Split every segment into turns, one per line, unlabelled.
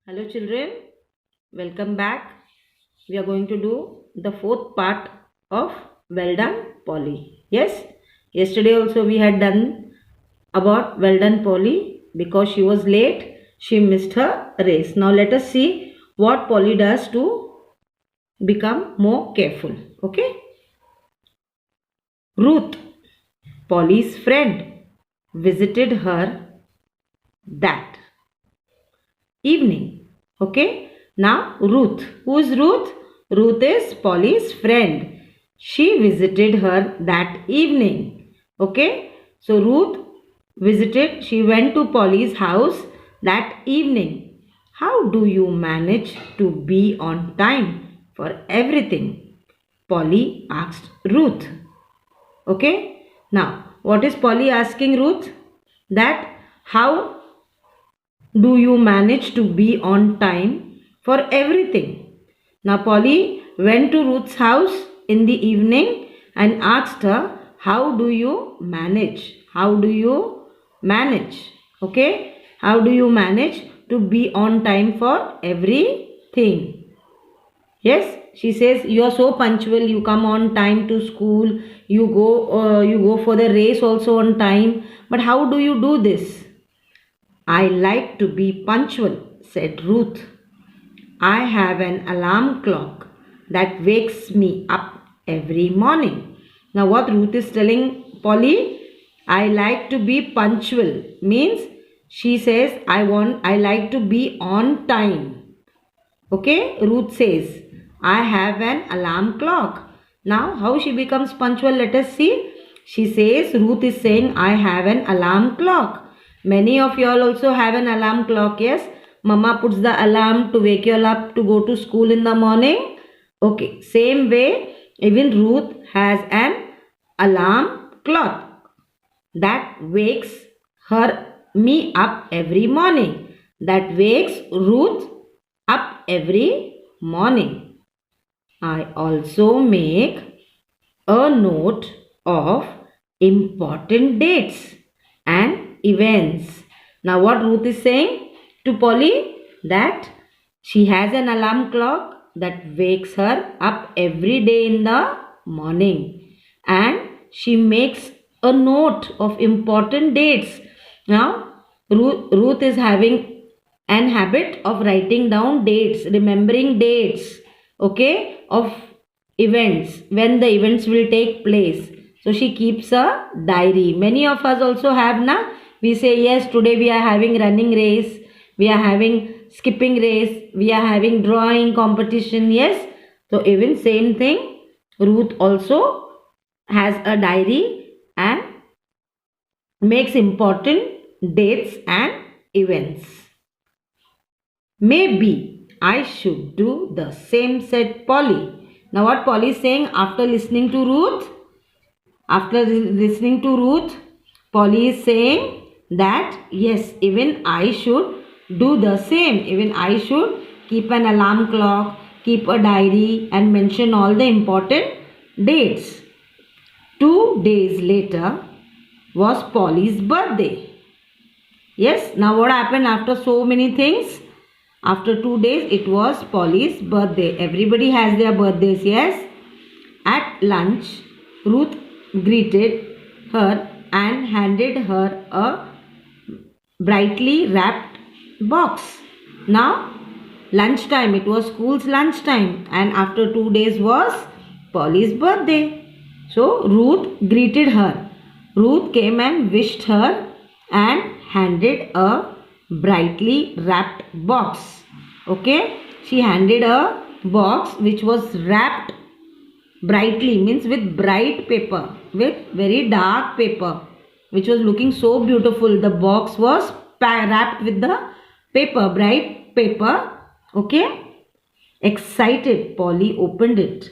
Hello children, welcome back. We are going to do the fourth part of Well Done Polly. Yes, yesterday also we had done about Well Done Polly because she was late, she missed her race. Now let us see what Polly does to become more careful. Okay, Ruth, Polly's friend, visited her that evening. Okay. Now Ruth. Who is Ruth? Ruth is Polly's friend. She visited her that evening. Okay. So Ruth visited, she went to Polly's house that evening. How do you manage to be on time for everything? Polly asked Ruth. Okay. Now, what is Polly asking Ruth? That how do you manage to be on time for everything? Now Polly went to Ruth's house in the evening and asked her, how do you manage? How do you manage? Okay? How do you manage to be on time for everything? Yes, she says you are so punctual. You come on time to school. You go for the race also on time. But how do you do this? I like to be punctual, said Ruth. I have an alarm clock that wakes me up every morning. Now, what Ruth is telling Polly, I like to be punctual means she says, I like to be on time. Okay, Ruth says, I have an alarm clock. Now, how she becomes punctual, let us see. She says, Ruth is saying, I have an alarm clock. Many of you all also have an alarm clock, yes? Mama puts the alarm to wake you all up to go to school in the morning. Okay, same way, even Ruth has an alarm clock that wakes me up every morning. That wakes Ruth up every morning. I also make a note of important dates and events. Now what Ruth is saying to Polly, that she has an alarm clock that wakes her up every day in the morning, and she makes a note of important dates. Now Ruth is having an habit of writing down dates, remembering dates, okay, of events, when the events will take place. So she keeps a diary. Many of us also have, na, we say yes, today we are having running race, we are having skipping race, we are having drawing competition. Yes, so even same thing, Ruth also has a diary and makes important dates and events. Maybe I should do the same, said Polly. Now what Polly is saying after listening to Ruth? After listening to Ruth, Polly is saying that yes, even I should do the same. Even I should keep an alarm clock, keep a diary and mention all the important dates. 2 days later was Polly's birthday. Yes, now what happened after so many things? After 2 days, it was Polly's birthday. Everybody has their birthdays, yes? At lunch, Ruth greeted her and handed her a brightly wrapped box. Now, lunchtime, it was school's lunchtime, and after 2 days was Polly's birthday. So, Ruth greeted her. Ruth came and wished her and handed a brightly wrapped box. Okay, she handed a box which was wrapped brightly, means with bright paper, with very dark paper, which was looking so beautiful. The box was wrapped with the paper, bright paper. Okay, excited, Polly opened it.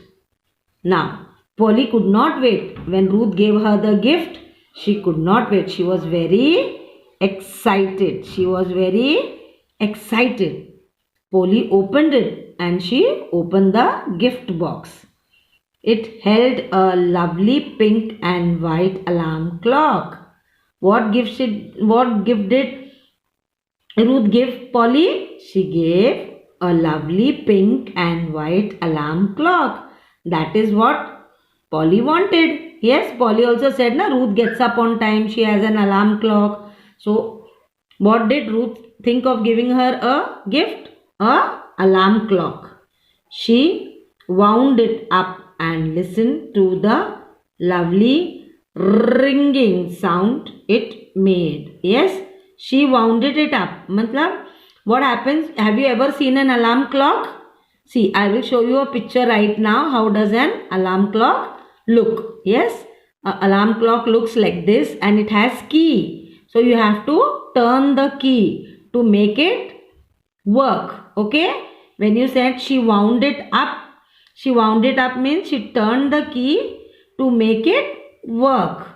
Now Polly could not wait. When Ruth gave her the gift, she could not wait. She was very excited. She was very excited. Polly opened it and she opened the gift box. It held a lovely pink and white alarm clock. What gift did Ruth gave Polly? She gave a lovely pink and white alarm clock. That is what Polly wanted. Yes, Polly also said, na, Ruth gets up on time. She has an alarm clock. So, what did Ruth think of giving her a gift? A alarm clock. She wound it up and listened to the lovely ringing sound it made. Yes, she wounded it up. Matlab, what happens? Have you ever seen an alarm clock? See, I will show you a picture right now. How does an alarm clock look? Yes, an alarm clock looks like this and it has key. So you have to turn the key to make it work. Okay, when you said she wound it up means she turned the key to make it work.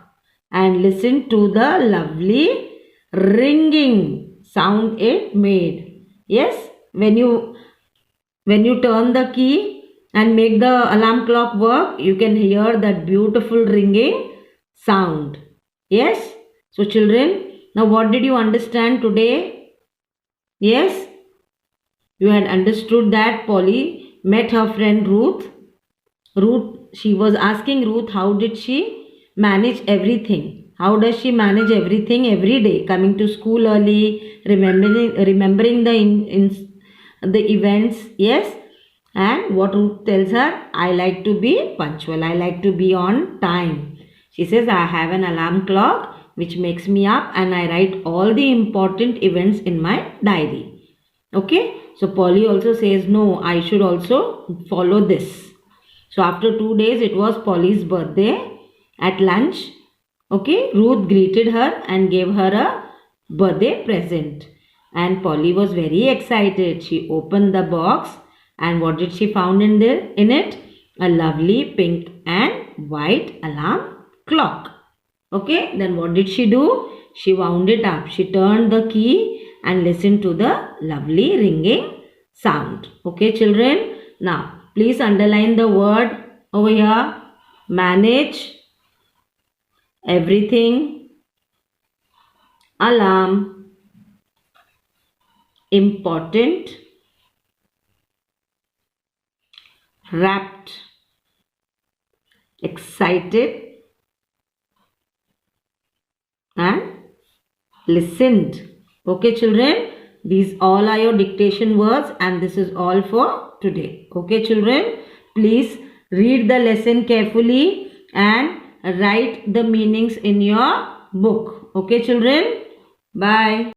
And listen to the lovely ringing sound it made. Yes, when you turn the key and make the alarm clock work, you can hear that beautiful ringing sound. Yes, so children, now what did you understand today? Yes, you had understood that Polly met her friend Ruth. She was asking Ruth, how did she manage everything? How does she manage everything every day? Coming to school early, remembering the events, yes. And what Ruth tells her, I like to be punctual. I like to be on time. She says, I have an alarm clock which makes me up and I write all the important events in my diary. Okay. So Polly also says, no, I should also follow this. So after 2 days, it was Polly's birthday. At lunch, okay, Ruth greeted her and gave her a birthday present. And Polly was very excited. She opened the box and what did she found in it? A lovely pink and white alarm clock. Okay, then what did she do? She wound it up. She turned the key and listened to the lovely ringing sound. Okay, children. Now, please underline the word over here. Manage everything. Alarm. Important. Wrapped. Excited. And listened. Okay, children, these all are your dictation words and this is all for today. Okay, children, please read the lesson carefully and write the meanings in your book. Okay, children, bye.